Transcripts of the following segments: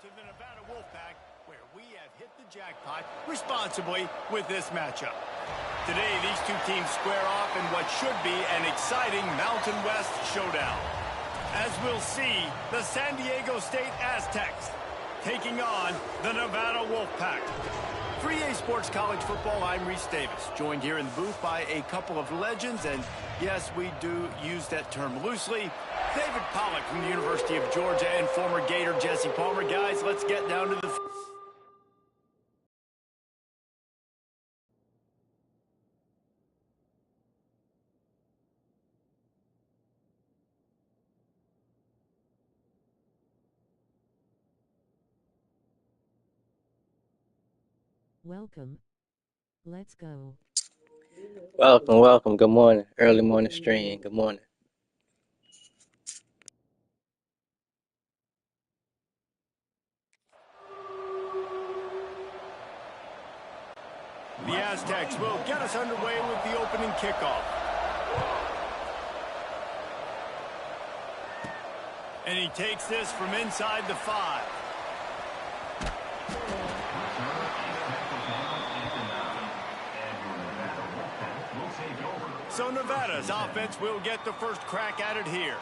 to the Nevada Wolfpack, where we have hit the jackpot responsibly with this matchup. Today, these two teams square off in what should be an exciting Mountain West showdown. As we'll see, the San Diego State Aztecs taking on the Nevada Wolfpack. 3A Sports College Football, I'm Reese Davis, joined here in the booth by a couple of legends, and yes, we do use that term loosely. David Pollack from the University of Georgia and former Gator Jesse Palmer. Guys, let's get down to the... Welcome. Let's go. Welcome. Good morning. Early morning stream. Good morning. The Aztecs will get us underway with the opening kickoff. And he takes this from inside the 5. So Nevada's offense will get the first crack at it here.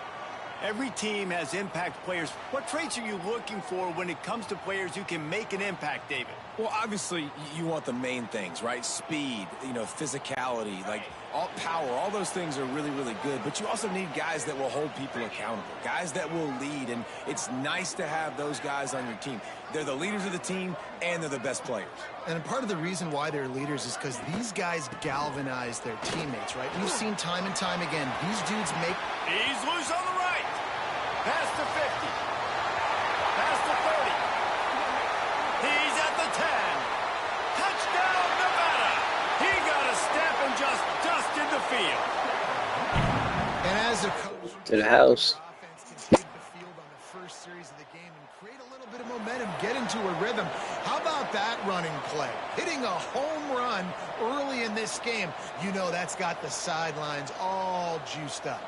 Every team has impact players. What traits are you looking for when it comes to players who can make an impact, David? Well, obviously, you want the main things, right? Speed, physicality, like all power, all those things are really, really good. But you also need guys that will hold people accountable, guys that will lead. And it's nice to have those guys on your team. They're the leaders of the team, and they're the best players. And part of the reason why they're leaders is because these guys galvanize their teammates, right? We've seen time and time again, these dudes make... He's loose on the right. Pass to 50. Pass to 30. He's at the 10. Touchdown, Nevada. He got a step and just dusted the field. And as a coach... To the house. ...offense can take the field on the first series of the game and create a little bit of momentum, get into a rhythm. How about that running play? Hitting a home run early in this game. You know that's got the sidelines all juiced up.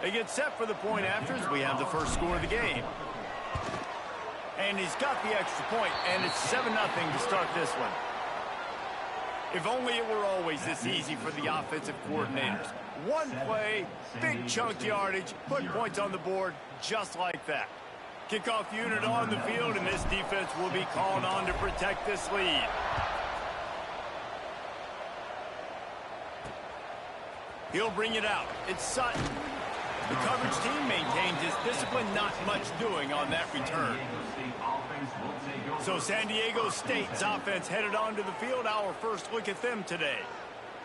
They get set for the point afters. We have the first score of the game. And he's got the extra point, and it's 7-0 to start this one. If only it were always this easy for the offensive coordinators. One play, big chunk yardage, put points on the board just like that. Kickoff unit on the field, and this defense will be called on to protect this lead. He'll bring it out. It's Sutton. The coverage team maintained his discipline, not much doing on that return. So San Diego State's offense headed onto the field. Our first look at them today.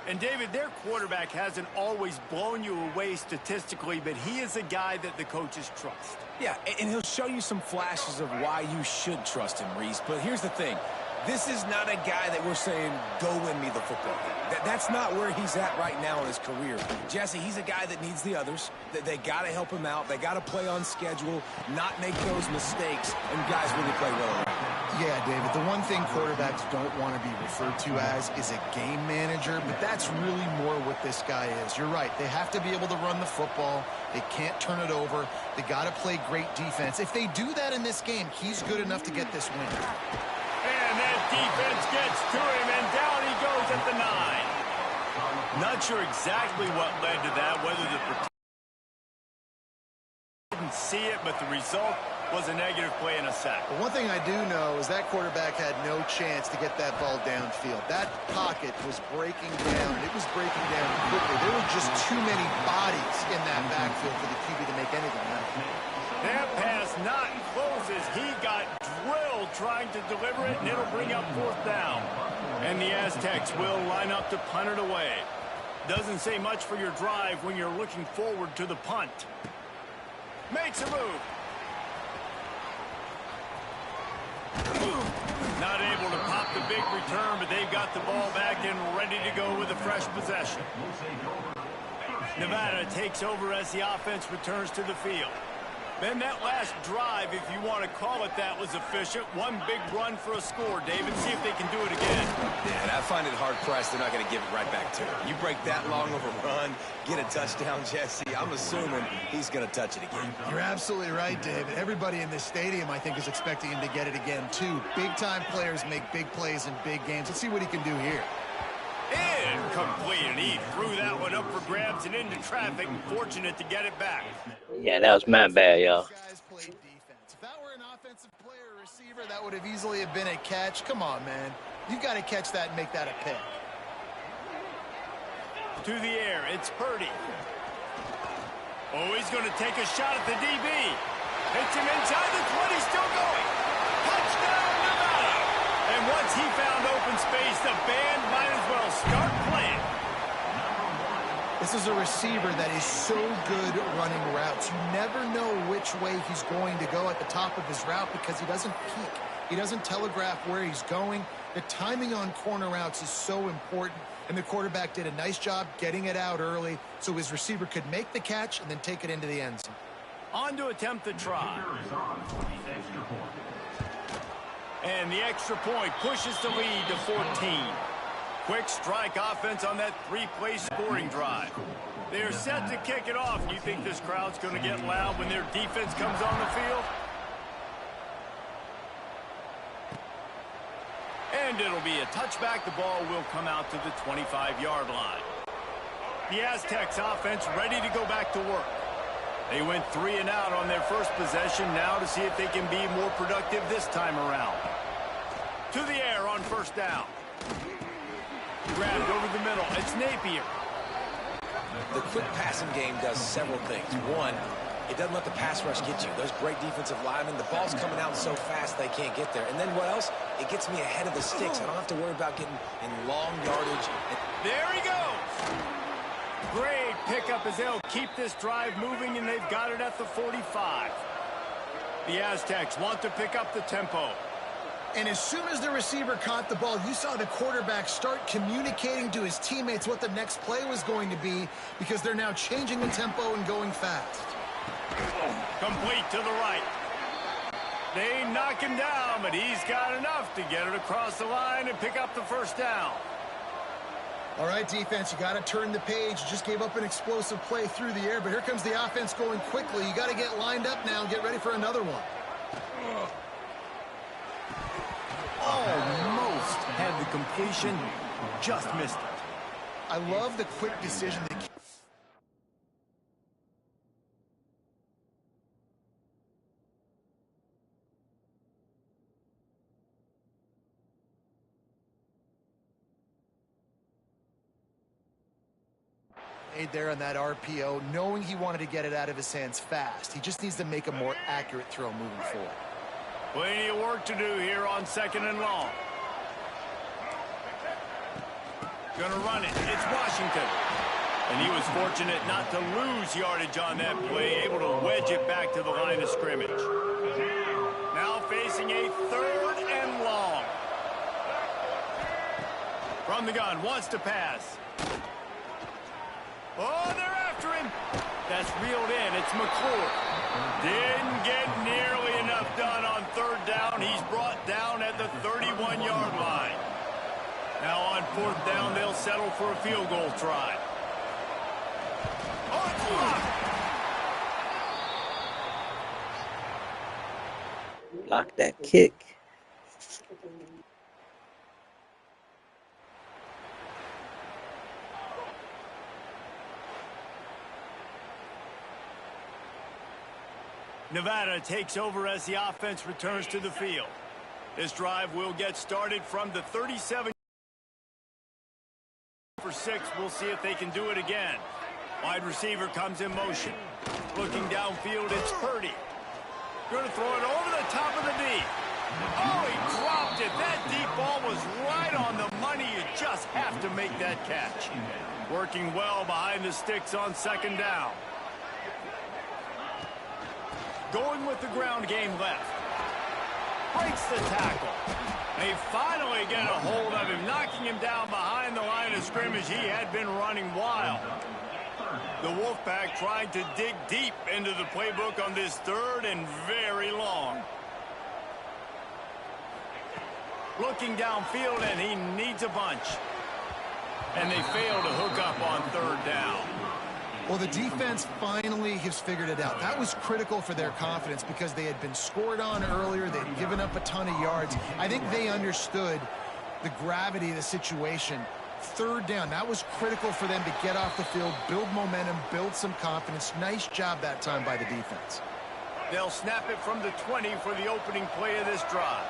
And David, their quarterback hasn't always blown you away statistically, but he is a guy that the coaches trust. Yeah, and he'll show you some flashes of why you should trust him, Reese. But here's the thing. This is not a guy that we're saying, go win me the football game. That's not where he's at right now in his career. Jesse, he's a guy that needs the others. They got to help him out. They got to play on schedule, not make those mistakes, and guys really play well around. Yeah, David, the one thing quarterbacks don't want to be referred to as is a game manager, but that's really more what this guy is. You're right. They have to be able to run the football. They can't turn it over. They got to play great defense. If they do that in this game, he's good enough to get this win. And that defense gets to him, and down he goes at the 9. Not sure exactly what led to that, whether the didn't see it, but the result was a negative play and a sack. But one thing I do know is that quarterback had no chance to get that ball downfield. That pocket was breaking down, and it was breaking down quickly. There were just too many bodies in that backfield for the QB to make anything happen. That pass not closes. He got drilled trying to deliver it, and it'll bring up 4th down. And the Aztecs will line up to punt it away. Doesn't say much for your drive when you're looking forward to the punt. Makes a move. Not able to pop the big return, but they've got the ball back and ready to go with a fresh possession. Nevada takes over as the offense returns to the field. Man, that last drive, if you want to call it that, was efficient. One big run for a score, David. See if they can do it again. Yeah, and I find it hard-pressed they're not going to give it right back to him. You break that long of a run, get a touchdown, Jesse, I'm assuming he's going to touch it again. You're absolutely right, David. Everybody in this stadium, I think, is expecting him to get it again, too. Big-time players make big plays in big games. Let's see what he can do here. Incomplete, and he threw that one up for grabs and into traffic. Fortunate to get it back. Yeah, that was my bad, y'all. If that were an offensive player or receiver, that would have easily have been a catch. Come on, man. You've got to catch that and make that a pick. To the air, it's Purdy. Oh, he's going to take a shot at the DB. Hits him inside the 20, still going. Touchdown, Nevada. And once he found open space, the band might as well start playing. This is a receiver that is so good running routes. You never know which way he's going to go at the top of his route because he doesn't peek. He doesn't telegraph where he's going. The timing on corner routes is so important, and the quarterback did a nice job getting it out early so his receiver could make the catch and then take it into the end zone. On to attempt the try. And the extra point pushes the lead to 14. Quick strike offense on that three-play scoring drive. They're set to kick it off. You think this crowd's going to get loud when their defense comes on the field? And it'll be a touchback. The ball will come out to the 25-yard line. The Aztecs offense ready to go back to work. They went 3 and out on their first possession. Now to see if they can be more productive this time around. To the air on first down. Grabbed over the middle. It's Napier. The quick passing game does several things. One, it doesn't let the pass rush get you. Those great defensive linemen, the ball's coming out so fast they can't get there. And then what else? It gets me ahead of the sticks. I don't have to worry about getting in long yardage. There he goes. Great pickup as they'll keep this drive moving, and they've got it at the 45. The Aztecs want to pick up the tempo. And as soon as the receiver caught the ball, you saw the quarterback start communicating to his teammates what the next play was going to be because they're now changing the tempo and going fast. Complete to the right. They knock him down, but he's got enough to get it across the line and pick up the first down. All right, defense, you got to turn the page. You just gave up an explosive play through the air, but here comes the offense going quickly. You got to get lined up now and get ready for another one. Almost had the completion, just missed it. I love the quick decision that made there on that RPO, knowing he wanted to get it out of his hands fast. He just needs to make a more accurate throw moving forward. Plenty of work to do here on 2nd and long. Gonna run it. It's Washington. And he was fortunate not to lose yardage on that play, able to wedge it back to the line of scrimmage. Now facing a 3rd and long. From the gun, wants to pass. Oh, they're after him. That's reeled in. It's McClure. Didn't get nearly enough done on 3rd down. He's brought down at the 31-yard line. Now on 4th down, they'll settle for a field goal try. Oh, it's blocked. Block that kick. Nevada takes over as the offense returns to the field. This drive will get started from the 37 for 6. We'll see if they can do it again. Wide receiver comes in motion. Looking downfield, it's Purdy. Going to throw it over the top of the D. Oh, he dropped it. That deep ball was right on the money. You just have to make that catch. Working well behind the sticks on 2nd down. Going with the ground game left. Breaks the tackle. They finally get a hold of him, knocking him down behind the line of scrimmage. He had been running wild. The Wolfpack trying to dig deep into the playbook on this third and very long. Looking downfield, and he needs a bunch. And they fail to hook up on third down. Well, the defense finally has figured it out. That was critical for their confidence because they had been scored on earlier. They had given up a ton of yards. I think they understood the gravity of the situation. Third down, that was critical for them to get off the field, build momentum, build some confidence. Nice job that time by the defense. They'll snap it from the 20 for the opening play of this drive.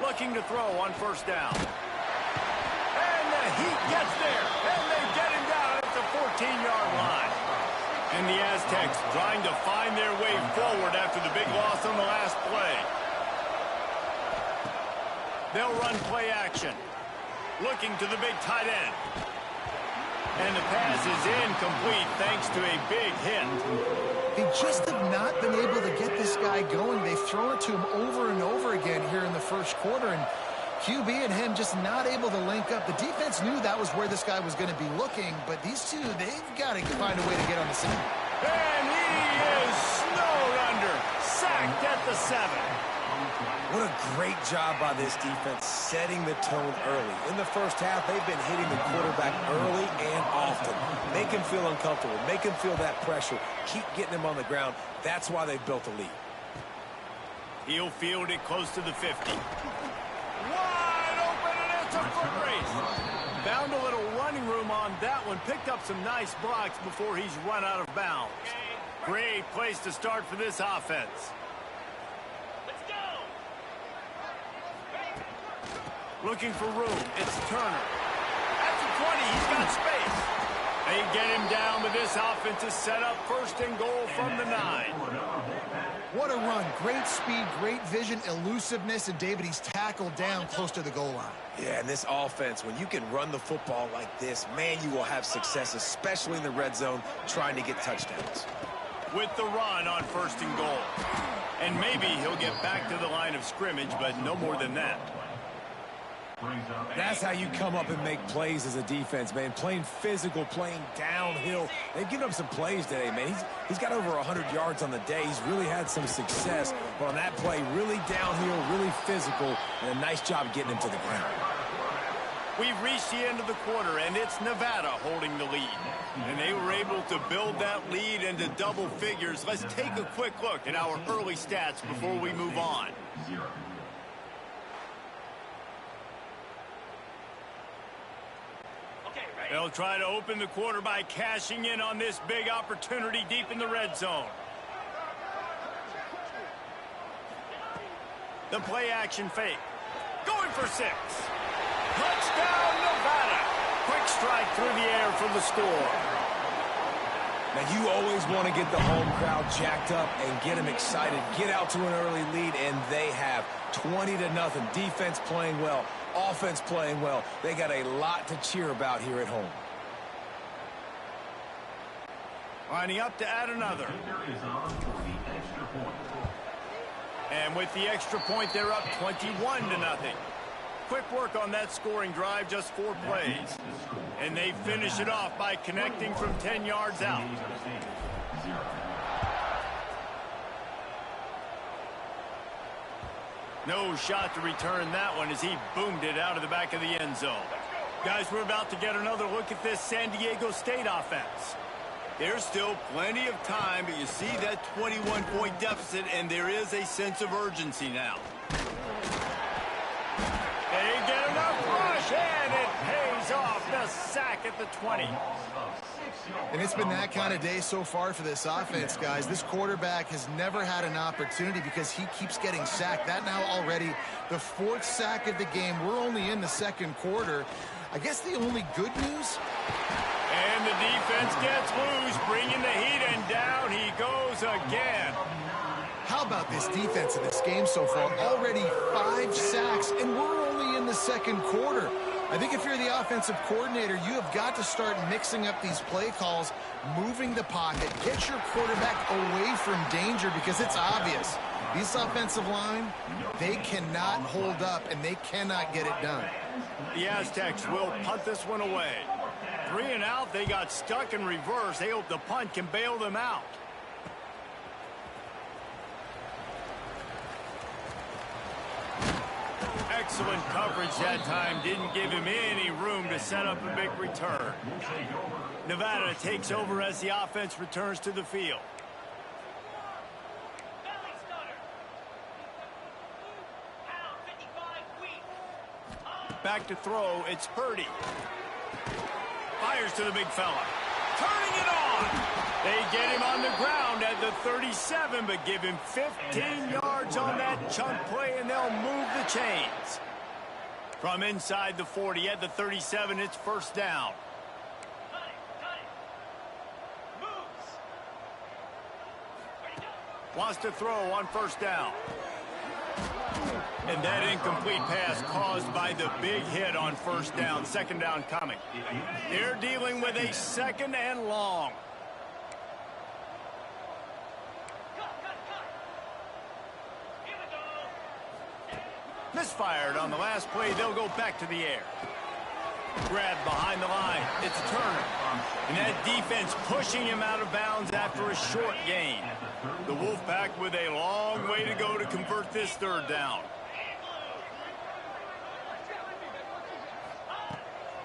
Looking to throw on first down. And the Heat gets there, and they get him down at the 14-yard line. And the Aztecs trying to find their way forward after the big loss on the last play. They'll run play action. Looking to the big tight end. And the pass is incomplete thanks to a big hit. They just have not been able to get this guy going. They've thrown it to him over and over again here in the first quarter, and QB and him just not able to link up. The defense knew that was where this guy was going to be looking, but these two, they've got to find a way to get on the scene. And he is snowed under. Sacked at the 7. What a great job by this defense setting the tone early. In the first half, they've been hitting the quarterback early and often. Make him feel uncomfortable. Make him feel that pressure. Keep getting him on the ground. That's why they've built a lead. He'll field it close to the 50. Wide open, and it's a foot race. Found a little running room on that one. Picked up some nice blocks before he's run out of bounds. Great place to start for this offense. Looking for room. It's Turner. At the 20, he's got space. They get him down, but this offense is set up first and goal from the 9. What a run. Great speed, great vision, elusiveness, and David, he's tackled down close to the goal line. Yeah, and this offense, when you can run the football like this, man, you will have success, especially in the red zone, trying to get touchdowns. With the run on first and goal. And maybe he'll get back to the line of scrimmage, but no more than that. That's how you come up and make plays as a defense, man. Playing physical, playing downhill. They've given up some plays today, man. He's got over 100 yards on the day. He's really had some success. But on that play, really downhill, really physical, and a nice job getting him to the ground. We've reached the end of the quarter, and it's Nevada holding the lead. And they were able to build that lead into double figures. Let's take a quick look at our early stats before we move on. They'll try to open the quarter by cashing in on this big opportunity deep in the red zone. The play action fake. Going for 6. Touchdown, Nevada. Quick strike through the air for the score. Now, you always want to get the home crowd jacked up and get them excited. Get out to an early lead, and they have 20-0. Defense playing well. Offense playing well. They got a lot to cheer about here at home. Lining up to add another. And with the extra point, they're up 21-0. Quick work on that scoring drive, just 4 plays. And they finish it off by connecting from 10 yards out. No shot to return that one as he boomed it out of the back of the end zone. Guys, we're about to get another look at this San Diego State offense. There's still plenty of time, but you see that 21-point deficit, and there is a sense of urgency now. They get enough rush, and it pays off. The sack at the 20. And it's been that kind of day so far for this offense, guys. This quarterback has never had an opportunity because he keeps getting sacked. That now already the 4th sack of the game. We're only in the second quarter. I guess the only good news... And the defense gets loose, bringing the heat, and down he goes again. How about this defense in this game so far? Already 5 sacks, and we're only in the second quarter. I think if you're the offensive coordinator, you have got to start mixing up these play calls, moving the pocket, get your quarterback away from danger because it's obvious. This offensive line, they cannot hold up, and they cannot get it done. The Aztecs will punt this one away. 3 and out. They got stuck in reverse. They hope the punt can bail them out. Excellent coverage that time. Didn't give him any room to set up a big return. Nevada takes over as the offense returns to the field. Back to throw. It's Purdy. Fires to the big fella. Turning it on. They get him on the ground at the 37, but give him 15 yards on that chunk play, and they'll move the chains. From inside the 40 at the 37, it's first down. Wants to throw on first down. And that incomplete pass caused by the big hit on first down. Second down coming. They're dealing with a second and long. Misfired on the last play. They'll go back to the air. Grabbed behind the line. It's Turner. And that defense pushing him out of bounds after a short gain. The Wolfpack with a long way to go to convert this third down.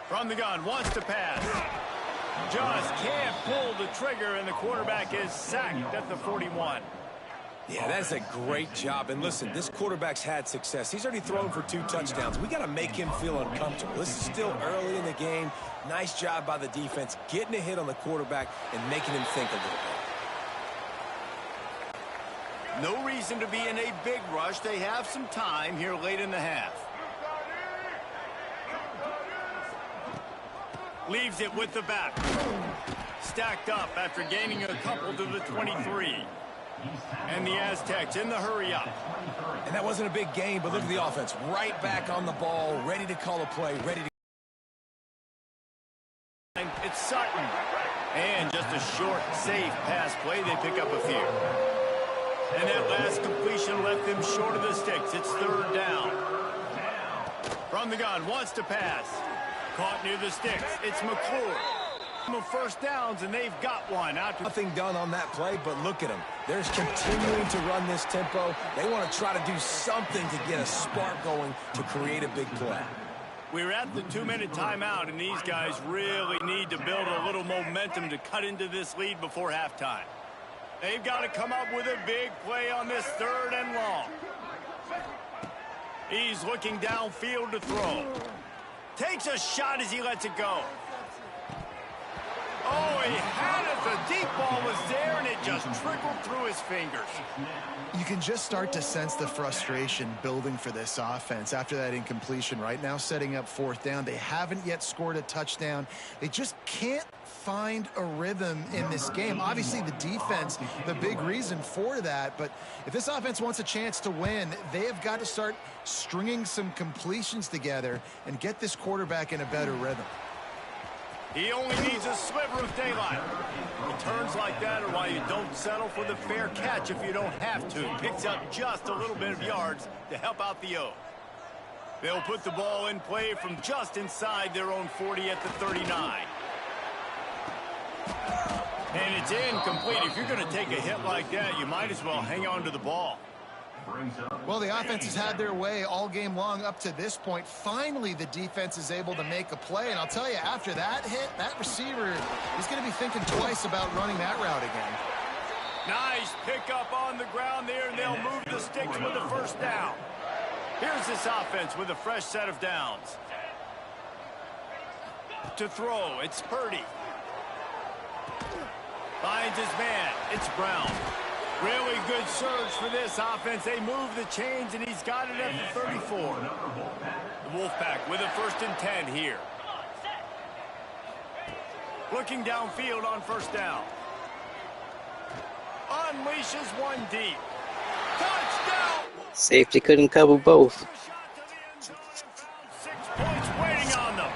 From the gun, wants to pass. Just can't pull the trigger, and the quarterback is sacked at the 41. Yeah, that's a great job. And listen, this quarterback's had success. He's already thrown for 2 touchdowns. We got to make him feel uncomfortable. This is still early in the game. Nice job by the defense, getting a hit on the quarterback and making him think a little bit. No reason to be in a big rush. They have some time here late in the half. Leaves it with the back. Stacked up after gaining a couple to the 23. And the Aztecs in the hurry up. And that wasn't a big gain, but look at the offense. Right back on the ball, ready to call a play, ready to... It's Sutton. And just a short, safe pass play. They pick up a few. And that last completion left them short of the sticks. It's third down. From the gun, wants to pass. Caught near the sticks. It's McClure. First downs, and they've got one. Nothing done on that play, but look at them. They're continuing to run this tempo. They want to try to do something to get a spark going to create a big play. We're at the 2-minute timeout, and these guys really need to build a little momentum to cut into this lead before halftime. They've got to come up with a big play on this third and long. He's looking downfield to throw. Takes a shot as he lets it go. Oh, he had it. The deep ball was there, and it just trickled through his fingers. You can just start to sense the frustration building for this offense after that incompletion. Right now, setting up fourth down. They haven't yet scored a touchdown. They just can't find a rhythm in this game. Obviously, the defense, the big reason for that. But if this offense wants a chance to win, they have got to start stringing some completions together and get this quarterback in a better rhythm. He only needs a sliver of daylight. Returns like that are why you don't settle for the fair catch if you don't have to. Picks up just a little bit of yards to help out the O. They'll put the ball in play from just inside their own 40 at the 39. And it's incomplete. If you're going to take a hit like that, you might as well hang on to the ball. Well, the offense has had their way all game long up to this point. Finally, the defense is able to make a play. And I'll tell you, after that hit, that receiver is going to be thinking twice about running that route again. Nice pickup on the ground there, and they'll move the sticks with a first down. Here's this offense with a fresh set of downs. To throw, it's Purdy. Finds his man. It's Brown. Really good surge for this offense. They move the chains, and he's got it at the 34. The Wolfpack with a 1st and 10 here. Looking downfield on first down. Unleashes one deep. Touchdown! Safety couldn't cover both. 6 points waiting on them.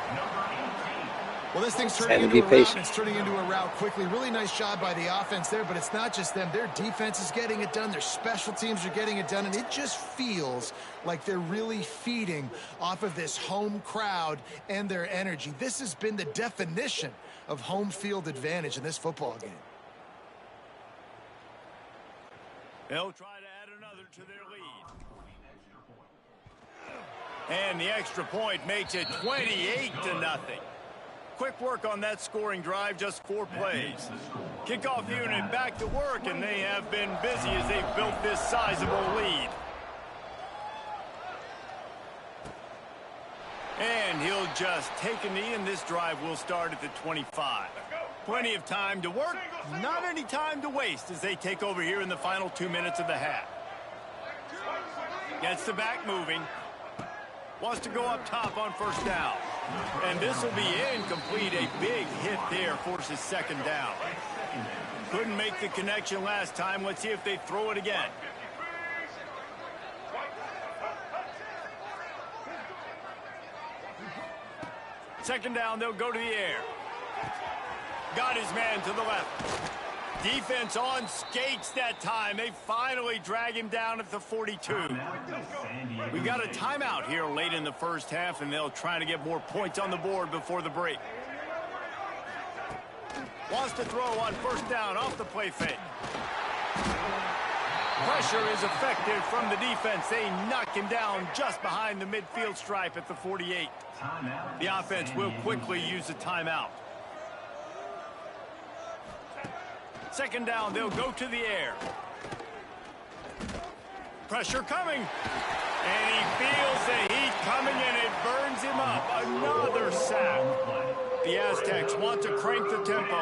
Well, this thing's Just turning have to into be a route, and patient. it's turning into a route quickly. Really nice job by the offense there, but it's not just them. Their defense is getting it done. Their special teams are getting it done, and it just feels like they're really feeding off of this home crowd and their energy. This has been the definition of home field advantage in this football game. They'll try to add another to their lead. And the extra point makes it 28-0. Quick work on that scoring drive, just 4 plays. Kickoff unit back to work, and they have been busy as they've built this sizable lead. And he'll just take a knee, and this drive will start at the 25. Plenty of time to work, not any time to waste as they take over here in the final 2 minutes of the half. Gets the back moving. Wants to go up top on first down. And this will be incomplete. A big hit there forces second down. Couldn't make the connection last time. Let's see if they throw it again. Second down, they'll go to the air. Got his man to the left. Defense on skates that time. They finally drag him down at the 42. We got a timeout here late in the first half, and they'll try to get more points on the board before the break. Wants to throw on first down off the play fake. Pressure is effective from the defense. They knock him down just behind the midfield stripe at the 48. The offense will quickly use a timeout. Second down, they'll go to the air. Pressure coming. And he feels the heat coming, and it burns him up. Another sack. The Aztecs want to crank the tempo.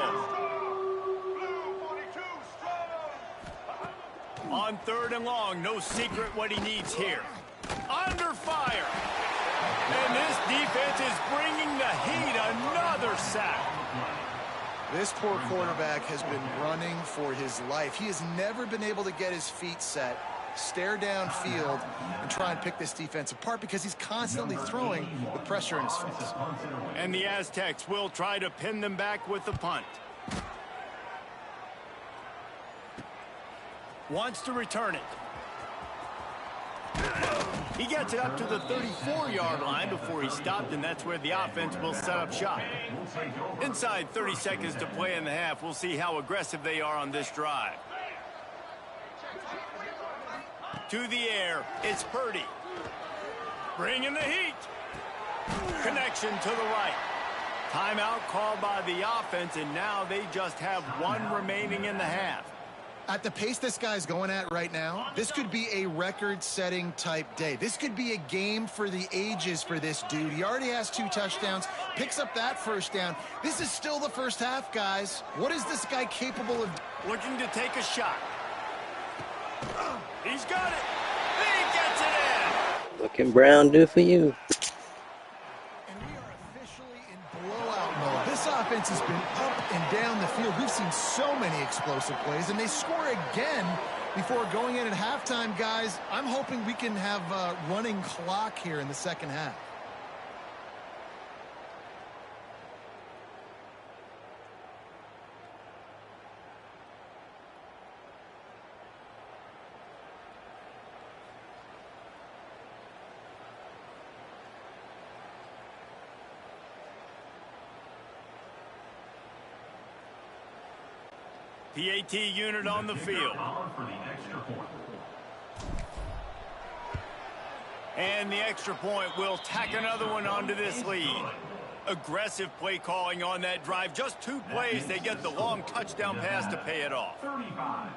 On 3rd and long, no secret what he needs here. Under fire. And this defense is bringing the heat. Another sack. This poor quarterback has been running for his life. He has never been able to get his feet set, stare downfield, and try and pick this defense apart because he's constantly throwing with pressure in his face. And the Aztecs will try to pin them back with the punt. Wants to return it. He gets it up to the 34-yard line before he stopped, and that's where the offense will set up shop. Inside 30 seconds to play in the half, we'll see how aggressive they are on this drive. To the air, it's Purdy. Bringing the heat. Connection to the right. Timeout called by the offense, and now they just have 1 remaining in the half. At the pace this guy's going at right now, this could be a record-setting type day. This could be a game for the ages for this dude. He already has 2 touchdowns, picks up that first down. This is still the first half, guys. What is this guy capable of? Looking to take a shot. He's got it. He gets it in. What can Brown do for you? And we are officially in blowout mode. This offense has been up and down the field. We've seen so many explosive plays, and they score again before going in at halftime, guys. I'm hoping we can have a running clock here in the second half. PAT unit on the field. And the extra point will tack another one onto this lead. Aggressive play calling on that drive. Just 2 plays, they get the long touchdown pass to pay it off. 35,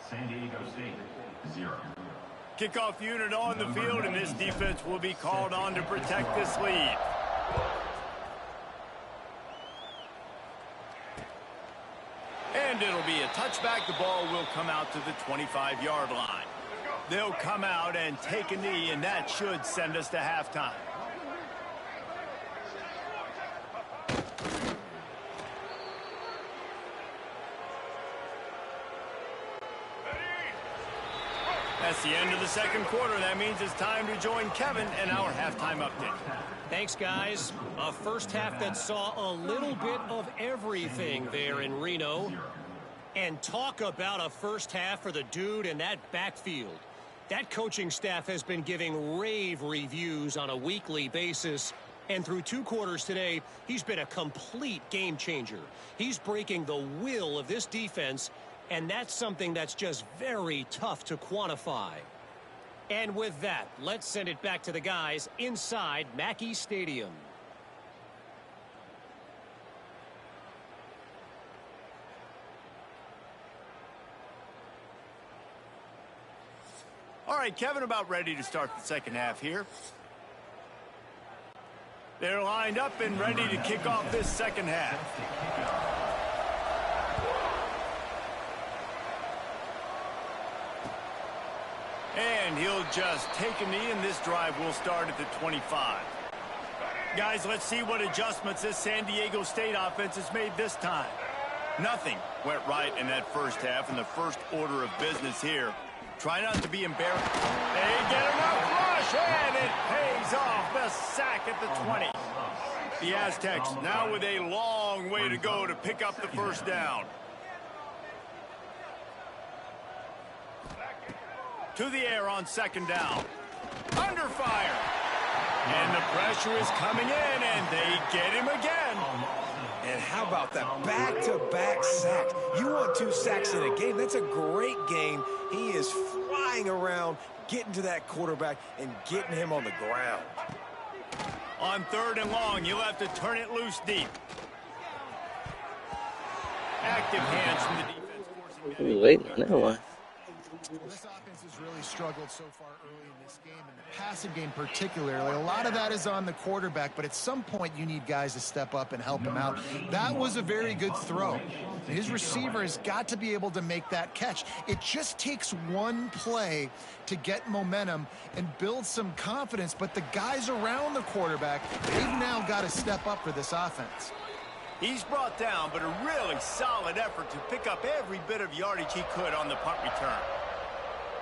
San Diego State, 0. Kickoff unit on the field, and this defense will be called on to protect this lead. And it'll be a touchback. The ball will come out to the 25-yard line. They'll come out and take a knee, and that should send us to halftime. That's the end of the second quarter. That means it's time to join Kevin in our halftime update. Thanks, guys. A first half that saw a little bit of everything there in Reno. And talk about a first half for the dude in that backfield. That coaching staff has been giving rave reviews on a weekly basis. And through 2 quarters today, he's been a complete game changer. He's breaking the will of this defense, and that's something that's just very tough to quantify. And with that, let's send it back to the guys inside Mackey Stadium. All right, Kevin, about ready to start the second half here. They're lined up and ready to kick off this second half. And he'll just take a knee, and this drive will start at the 25. Guys, let's see what adjustments this San Diego State offense has made this time. Nothing went right in that first half, and the first order of business here. Try not to be embarrassed. They get enough rush, and it pays off. The sack at the 20. The Aztecs now with a long way to go to pick up the first down. To the air on second down. Under fire. And the pressure is coming in, and they get him again. And how about that back-to-back sacks? You want 2 sacks in a game. That's a great game. He is flying around, getting to that quarterback and getting him on the ground. On 3rd and long, you'll have to turn it loose deep. Active hands from the defense. He was waiting on that one. Well, this offense has really struggled so far early in this game, and the passing game particularly. A lot of that is on the quarterback, but at some point you need guys to step up and help him out. That was a very good throw. His receiver has got to be able to make that catch. It just takes one play to get momentum and build some confidence, but the guys around the quarterback, they've now got to step up for this offense. He's brought down, but a really solid effort to pick up every bit of yardage he could on the punt return.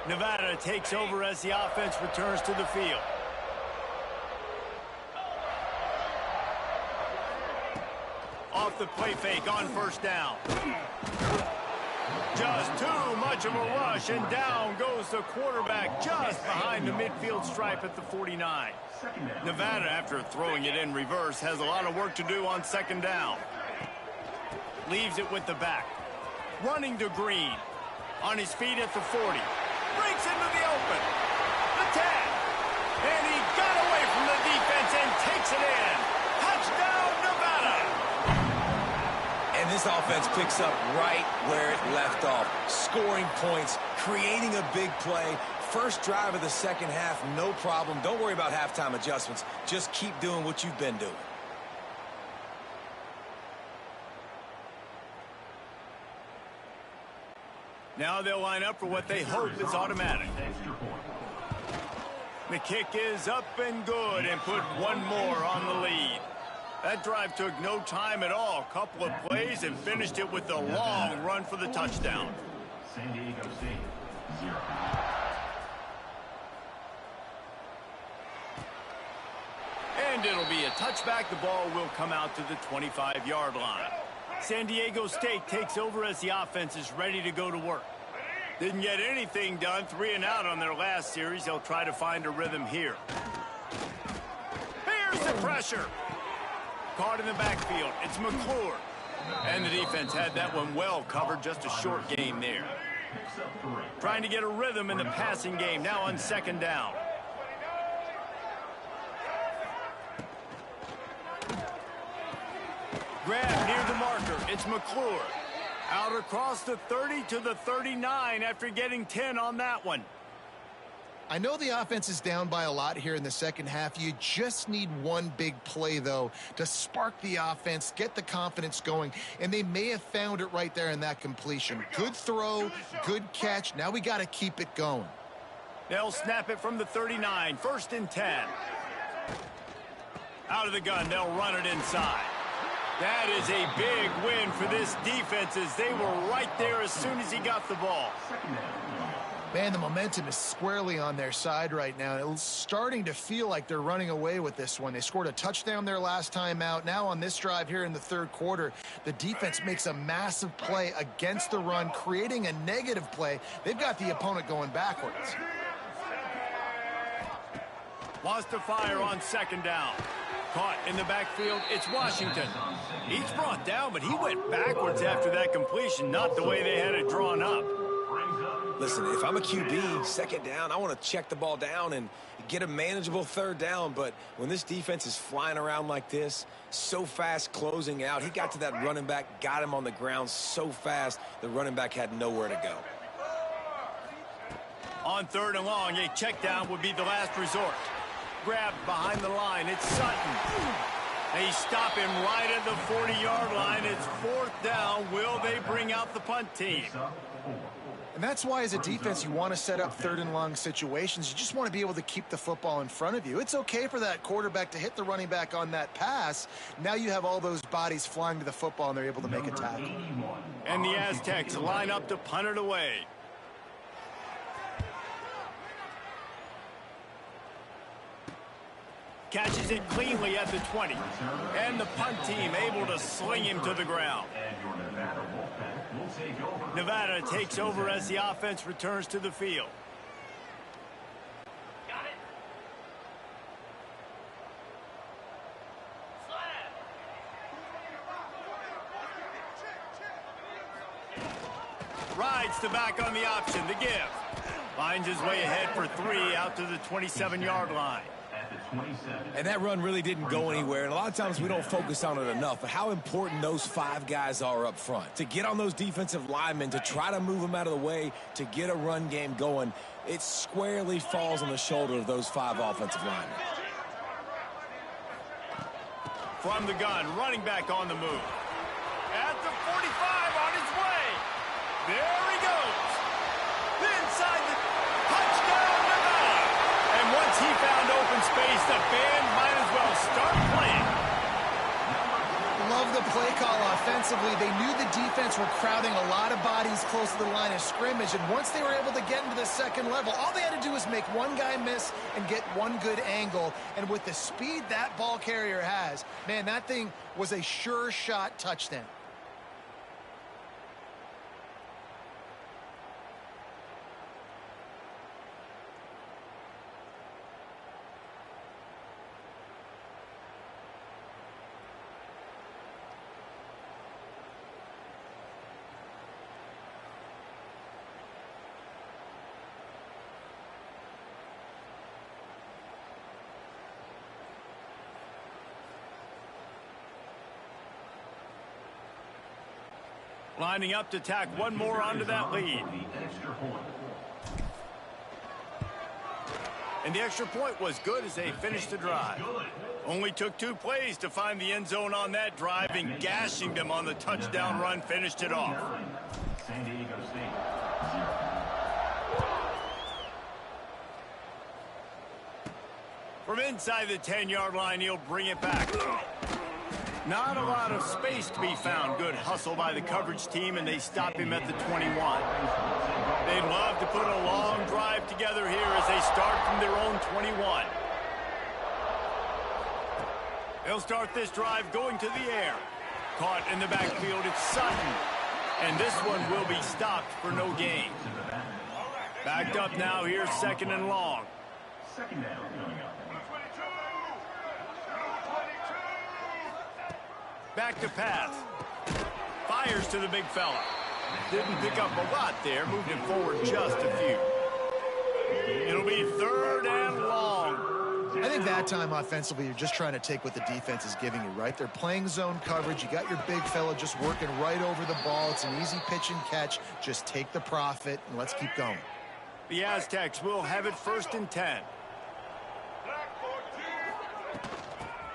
Nevada takes over as the offense returns to the field. Off the play fake on first down. Just too much of a rush, and down goes the quarterback just behind the midfield stripe at the 49. Nevada, after throwing it in reverse, has a lot of work to do on second down. Leaves it with the back. Running to Green. On his feet at the 40. Breaks into the open. The 10. And he got away from the defense and takes it in. Touchdown, Nevada. And this offense picks up right where it left off. Scoring points, creating a big play. First drive of the second half, no problem. Don't worry about halftime adjustments. Just keep doing what you've been doing. Now they'll line up for what they hope is automatic. The kick is up and good, and put one more on the lead. That drive took no time at all. Couple of plays and finished it with a long run for the touchdown. San Diego State, 0. And it'll be a touchback. The ball will come out to the 25-yard line. San Diego State takes over as the offense is ready to go to work. Didn't get anything done. 3 and out on their last series. They'll try to find a rhythm here. Here's the pressure. Caught in the backfield. It's McClure. And the defense had that one well covered. Just a short game there. Trying to get a rhythm in the passing game. Now on second down. Grab near the marker. It's McClure. Out across the 30 to the 39 after getting 10 on that one. I know the offense is down by a lot here in the second half. You just need one big play, though, to spark the offense, get the confidence going, and they may have found it right there in that completion. Good throw, good catch. Now we got to keep it going. They'll snap it from the 39, 1st and 10. Out of the gun, they'll run it inside. That is a big win for this defense as they were right there as soon as he got the ball. Man, the momentum is squarely on their side right now. It's starting to feel like they're running away with this one. They scored a touchdown their last time out. Now on this drive here in the third quarter, the defense makes a massive play against the run, creating a negative play. They've got the opponent going backwards. Wants to fire on second down. Caught in the backfield, it's Washington. He's brought down, but he went backwards after that completion, not the way they had it drawn up. Listen, if I'm a QB, second down, I want to check the ball down and get a manageable third down. But when this defense is flying around like this, so fast closing out, he got to that running back, got him on the ground so fast, the running back had nowhere to go. On third and long, a check down would be the last resort. Grabbed behind the line, it's Sutton. They stop him right at the 40-yard line. It's fourth down. Will they bring out the punt team? And that's why as a defense you want to set up third and long situations. You just want to be able to keep the football in front of you. It's okay for that quarterback to hit the running back on that pass. Now you have all those bodies flying to the football and they're able to make a tackle. And the Aztecs line up to punt it away. Catches it cleanly at the 20. And the punt team able to sling him to the ground. Nevada takes over as the offense returns to the field. Rides the back on the option, the give. Finds his way ahead for 3 out to the 27-yard line. And that run really didn't go anywhere, and a lot of times we don't focus on it enough, but how important those 5 guys are up front. To get on those defensive linemen, to try to move them out of the way, to get a run game going, it squarely falls on the shoulder of those 5 offensive linemen. From the gun, running back on the move. At the 45, on his way. There he goes. Inside the touchdown, Nevada. And once he found open space, the band might as well start playing. Love the play call offensively. They knew the defense were crowding a lot of bodies close to the line of scrimmage, and once they were able to get into the second level, all they had to do was make one guy miss and get one good angle. And with the speed that ball carrier has, man, that thing was a sure shot touchdown. Lining up to tack one more onto that lead. And the extra point was good as they finished the drive. Only took 2 plays to find the end zone on that drive, and gashing them on the touchdown run finished it off. San Diego State, 0. From inside the 10-yard line, he'll bring it back. Not a lot of space to be found. Good hustle by the coverage team, and they stop him at the 21. They'd love to put a long drive together here as they start from their own 21. They'll start this drive going to the air. Caught in the backfield, it's Sutton. And this one will be stopped for no gain. Backed up now, here's second and long. Second down coming up. Back to pass. Fires to the big fella. Didn't pick up a lot there. Moved it forward just a few. It'll be third and long. I think that time offensively, you're just trying to take what the defense is giving you, right? They're playing zone coverage. You got your big fella just working right over the ball. It's an easy pitch and catch. Just take the profit and let's keep going. The Aztecs will have it first and 10.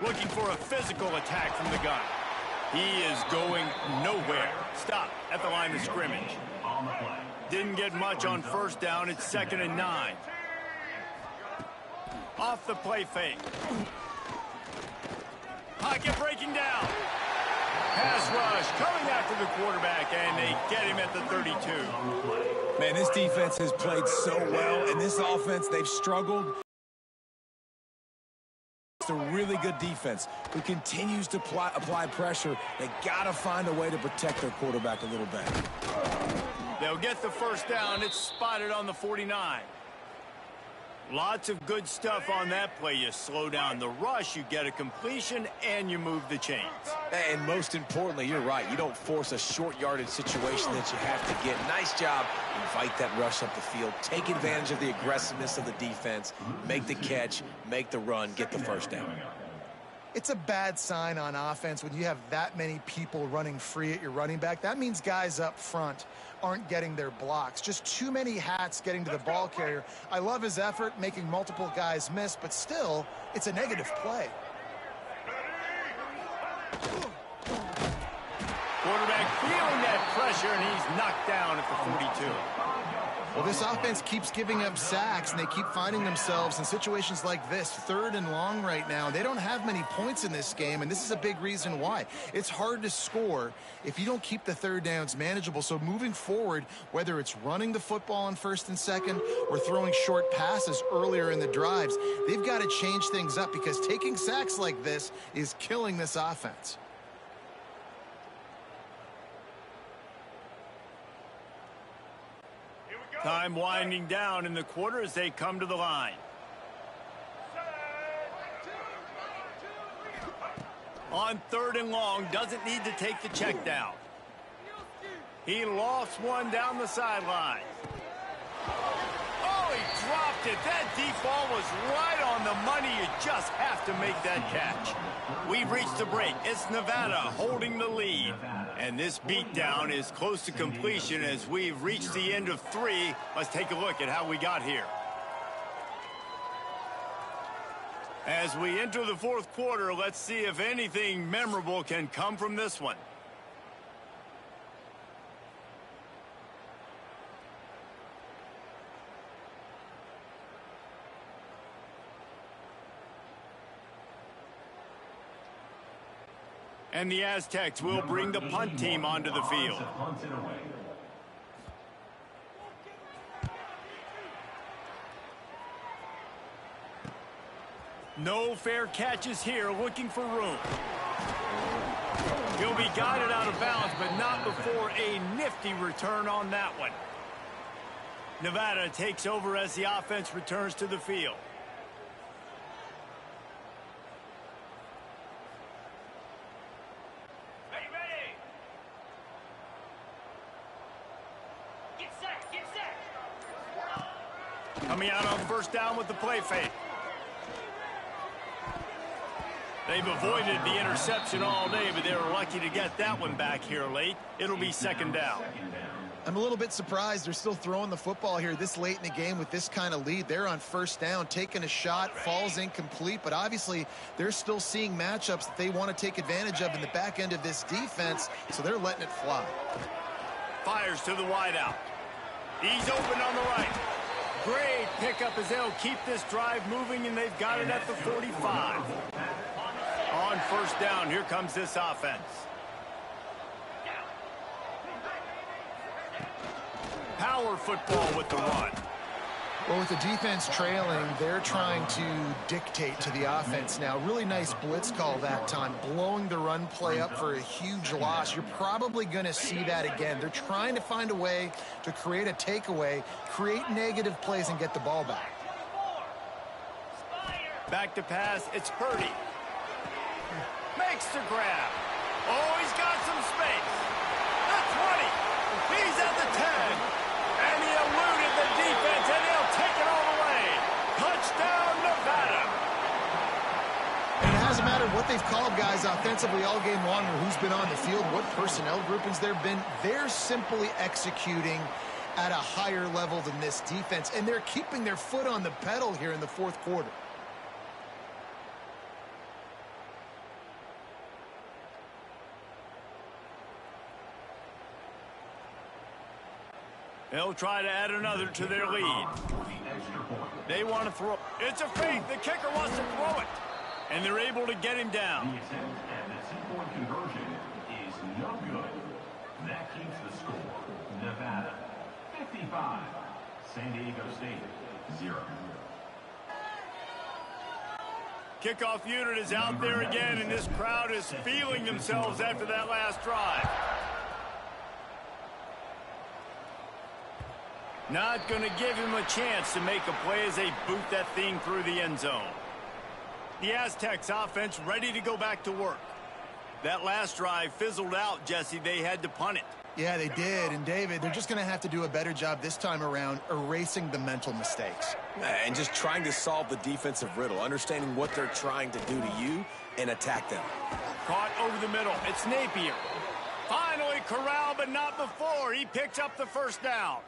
Looking for a physical attack from the gun. He is going nowhere. Stop at the line of scrimmage. Didn't get much on first down. It's second and 9. Off the play fake. Pocket breaking down. Pass rush coming after the quarterback, and they get him at the 32. Man, this defense has played so well, and this offense, they've struggled. It's a really good defense who continues to apply pressure. They got to find a way to protect their quarterback a little better. They'll get the first down. It's spotted on the 49. Lots of good stuff on that play. You slow down the rush, you get a completion, and you move the chains. And most importantly, you're right. You don't force a short yardage situation that you have to get. Nice job. Invite that rush up the field. Take advantage of the aggressiveness of the defense. Make the catch, make the run, get the first down. It's a bad sign on offense when you have that many people running free at your running back. That means guys up front aren't getting their blocks. Just too many hats getting to the ball carrier. I love his effort, making multiple guys miss, but still, it's a negative play. Quarterback feeling that pressure, and he's knocked down at the 42. Well, this offense keeps giving up sacks, and they keep finding themselves in situations like this, 3rd and long right now. They don't have many points in this game, and this is a big reason why. It's hard to score if you don't keep the 3rd downs manageable. So moving forward, whether it's running the football on 1st and 2nd or throwing short passes earlier in the drives, they've got to change things up because taking sacks like this is killing this offense. Time winding down in the quarter as they come to the line. On 3rd and long, doesn't need to take the check down. He lost one down the sideline. Oh, he dropped it. That deep ball was right on the money. You just have to make that catch. We've reached the break. It's Nevada holding the lead. And this beatdown is close to completion as we've reached the end of 3. Let's take a look at how we got here. As we enter the 4th quarter, let's see if anything memorable can come from this one. And the Aztecs will bring the punt team onto the field. No fair catches here, looking for room. He'll be guided out of bounds, but not before a nifty return on that one. Nevada takes over as the offense returns to the field. Coming out on 1st down with the play fake. They've avoided the interception all day, but they were lucky to get that one back here late. It'll be 2nd down. I'm a little bit surprised they're still throwing the football here this late in the game with this kind of lead. They're on 1st down, taking a shot, falls incomplete, but obviously they're still seeing matchups that they want to take advantage of in the back end of this defense, so they're letting it fly. Fires to the wideout. He's open on the right. Great pickup as they'll keep this drive moving, and they've got it at the 45. On 1st down, here comes this offense. Power football with the run. Well, with the defense trailing, they're trying to dictate to the offense now. Really nice blitz call that time, blowing the run play up for a huge loss. You're probably going to see that again. They're trying to find a way to create a takeaway, create negative plays, and get the ball back. Back to pass, it's Purdy. Makes the grab. Oh, he's got some space. The 20. He's at the 10. And he eluded the defense, and he'll take it all the way. Touchdown, Nevada. And it hasn't mattered what they've called guys offensively all game long or who's been on the field, what personnel groupings there have been. They're simply executing at a higher level than this defense, and they're keeping their foot on the pedal here in the 4th quarter. They'll try to add another to their lead. They want to throw. It's a fake. The kicker wants to throw it. And they're able to get him down. The attempt at the 2-point conversion is no good. That keeps the score. Nevada 55. 5, San Diego State, 0. Kickoff unit is out there again, and this crowd is feeling themselves after that last drive. Not going to give him a chance to make a play as they boot that thing through the end zone. The Aztecs offense ready to go back to work. That last drive fizzled out, Jesse. They had to punt it. Yeah, they did. And, David, they're just going to have to do a better job this time around erasing the mental mistakes. And just trying to solve the defensive riddle, understanding what they're trying to do to you and attack them. Caught over the middle. It's Napier. Finally corralled, but not before. He picks up the first down.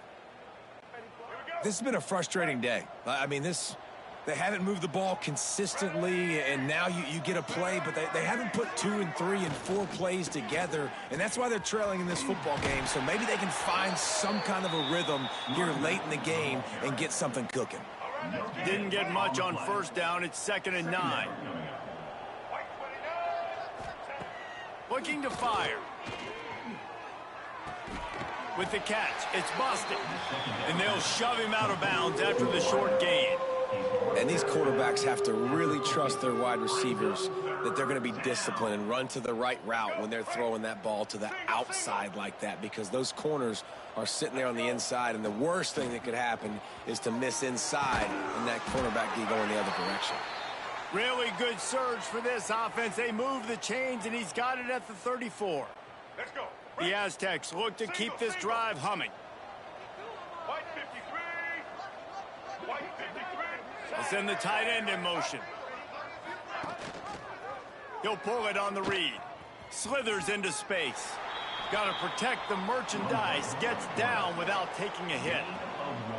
This has been a frustrating day. I mean, they haven't moved the ball consistently, and now you get a play, but they haven't put 2 and 3 and 4 plays together, and that's why they're trailing in this football game. So maybe they can find some kind of a rhythm here late in the game and get something cooking. Didn't get much on first down. It's 2nd and 9. Looking to fire. With the catch, it's busted. And they'll shove him out of bounds after the short gain. And these quarterbacks have to really trust their wide receivers that they're going to be disciplined and run to the right route when they're throwing that ball to the outside like that, because those corners are sitting there on the inside, and the worst thing that could happen is to miss inside and that cornerback be going the other direction. Really good surge for this offense. They move the chains, and he's got it at the 34. Let's go. The Aztecs look to keep this drive humming. White 53. White 53. They'll send the tight end in motion. He'll pull it on the read. Slithers into space. Got to protect the merchandise. Gets down without taking a hit.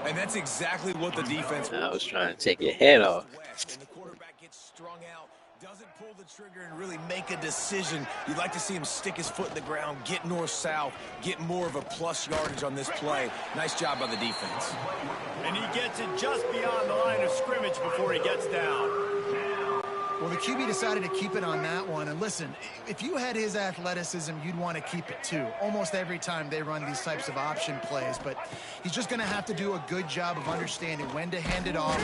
And that's exactly what the defense I was trying to take your head off. And the quarterback gets strung out, doesn't pull the trigger and really make a decision. You'd like to see him stick his foot in the ground, get north-south, get more of a plus yardage on this play. Nice job by the defense. And he gets it just beyond the line of scrimmage before he gets down. Well, the QB decided to keep it on that one. And listen, if you had his athleticism, you'd want to keep it too. Almost every time they run these types of option plays. But he's just going to have to do a good job of understanding when to hand it off.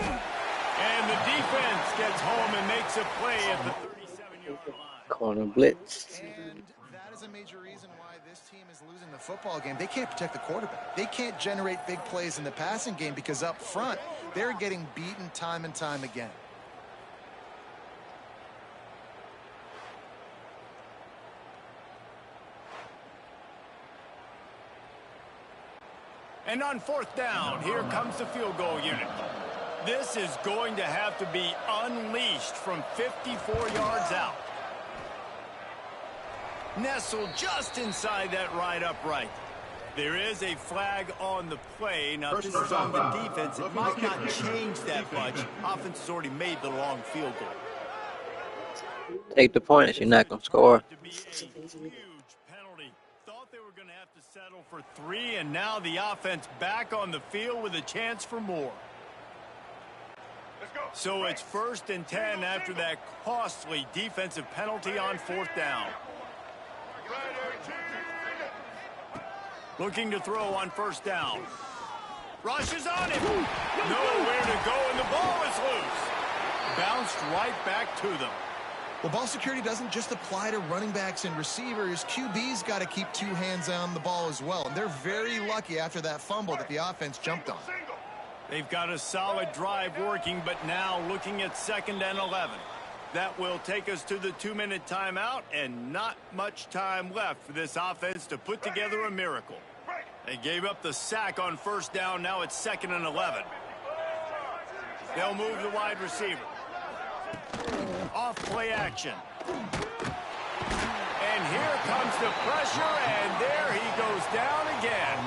And the defense gets home and makes a play at the 37-yard line. Corner blitz. And that is a major reason why this team is losing the football game. They can't protect the quarterback. They can't generate big plays in the passing game because up front, they're getting beaten time and time again. And on 4th down, here comes the field goal unit. This is going to have to be unleashed from 54 yards out. Nestled just inside that right upright. There is a flag on the play. Now, if this is on the defense, it might not change that much. Offense has already made the long field goal. Take the points. You're not going to score. To be a huge penalty. Thought they were going to have to settle for 3, and now the offense back on the field with a chance for more. So it's 1st and 10 after that costly defensive penalty on 4th down. Looking to throw on 1st down. Rushes on him. Nowhere to go, and the ball is loose. Bounced right back to them. Well, ball security doesn't just apply to running backs and receivers. QB's got to keep 2 hands on the ball as well. And they're very lucky after that fumble that the offense jumped on. They've got a solid drive working, but now looking at 2nd and 11. That will take us to the 2-minute timeout, and not much time left for this offense to put together a miracle. They gave up the sack on 1st down. Now it's 2nd and 11. They'll move the wide receiver. Off play action. And here comes the pressure, and there he goes down again.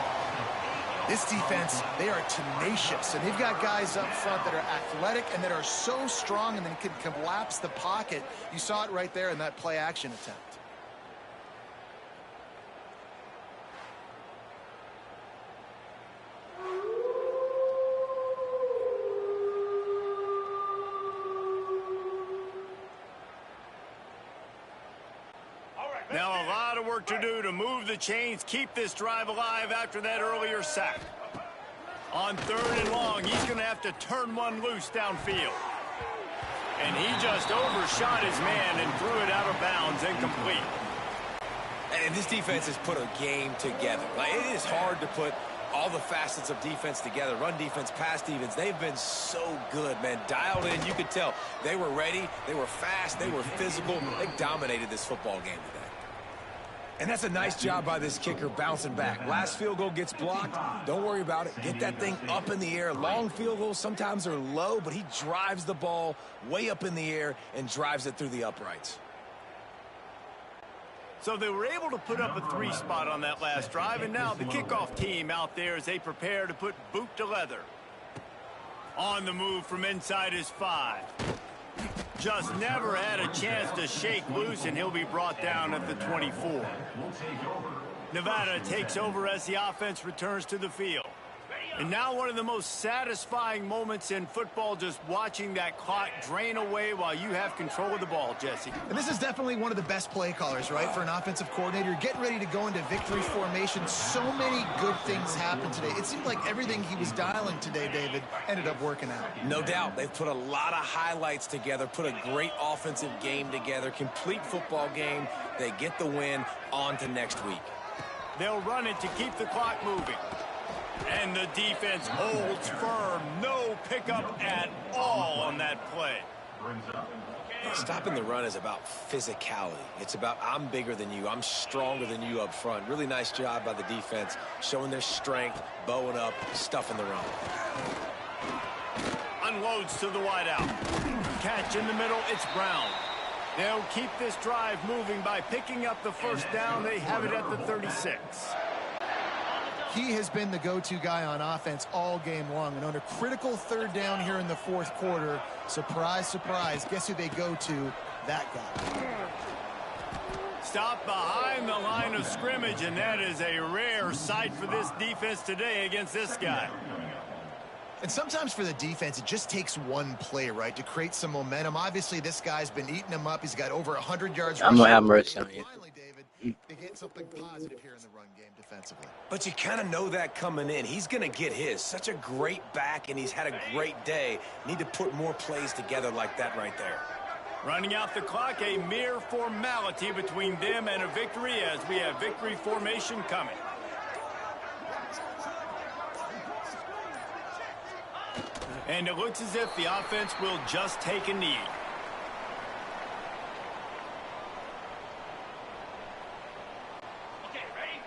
This defense, they are tenacious, and they've got guys up front that are athletic and that are so strong and they can collapse the pocket. You saw it right there in that play action attempt. Now a lot of work to do to move the chains, keep this drive alive after that earlier sack. On 3rd and long, he's going to have to turn one loose downfield. And he just overshot his man and threw it out of bounds, incomplete. And this defense has put a game together. Like, it is hard to put all the facets of defense together. Run defense, pass defense. They've been so good, man. Dialed in. You could tell they were ready. They were fast. They were physical. They dominated this football game today. And that's a nice job by this kicker bouncing back. Last field goal gets blocked. Don't worry about it. Get that thing up in the air. Long field goals sometimes are low, but he drives the ball way up in the air and drives it through the uprights. So they were able to put up a 3 spot on that last drive, and now the kickoff team out there as they prepare to put boot to leather. On the move from inside his 5. Just never had a chance to shake loose, and he'll be brought down at the 24. Nevada takes over as the offense returns to the field. And now one of the most satisfying moments in football, just watching that clock drain away while you have control of the ball, Jesse. And this is definitely one of the best play callers, right, for an offensive coordinator. Getting ready to go into victory formation. So many good things happened today. It seemed like everything he was dialing today, David, ended up working out. No doubt. They've put a lot of highlights together, put a great offensive game together, complete football game. They get the win. On to next week. They'll run it to keep the clock moving. And the defense holds firm. No pickup at all on that play. Stopping the run is about physicality. It's about I'm bigger than you. I'm stronger than you up front. Really nice job by the defense, showing their strength, bowing up, stuffing the run. Unloads to the wideout. Catch in the middle. It's Brown. They'll keep this drive moving by picking up the first down. They have it at the 36. He has been the go-to guy on offense all game long. And on a critical 3rd down here in the 4th quarter, surprise, surprise, guess who they go to? That guy. Stop behind the line of scrimmage, and that is a rare sight for this defense today against this guy. And sometimes for the defense, it just takes one play, right, to create some momentum. Obviously, this guy's been eating them up. He's got over 100 yards. I'm going to have mercy on you. Finally, David, they get something positive here in the run game defensively. But you kind of know that coming in. He's going to get his. Such a great back, and he's had a great day. Need to put more plays together like that right there. Running out the clock, a mere formality between them and a victory as we have victory formation coming. And it looks as if the offense will just take a knee. Okay, ready?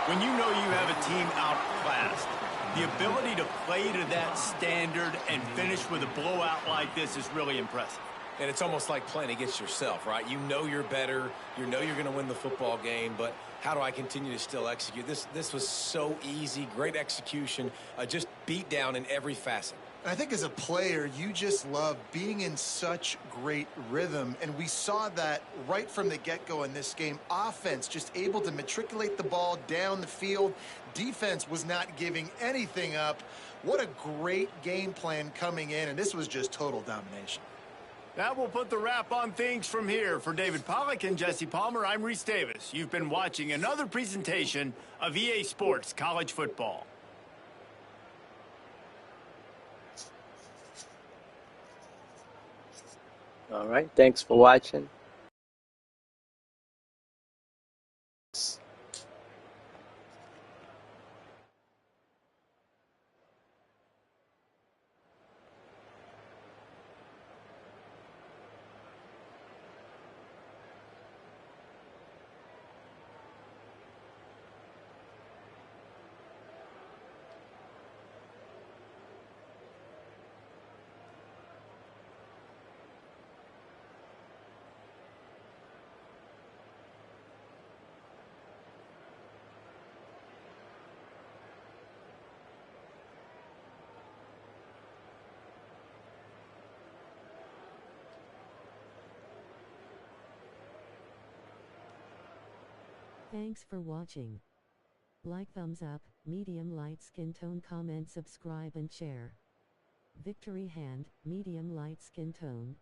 When you know you have a team outclassed, the ability to play to that standard and finish with a blowout like this is really impressive. And it's almost like playing against yourself, right? You know you're better. You know you're going to win the football game, but how do I continue to still execute? This was so easy, great execution, just beat down in every facet. And I think as a player, you just love being in such great rhythm. And we saw that right from the get-go in this game. Offense just able to matriculate the ball down the field. Defense was not giving anything up. What a great game plan coming in, and this was just total domination. That will put the wrap on things from here. For David Pollack and Jesse Palmer, I'm Reese Davis. You've been watching another presentation of EA Sports College Football. All right. Thanks for watching. Thanks for watching. Like, thumbs up, medium light skin tone, comment, subscribe and share. Victory hand, medium light skin tone.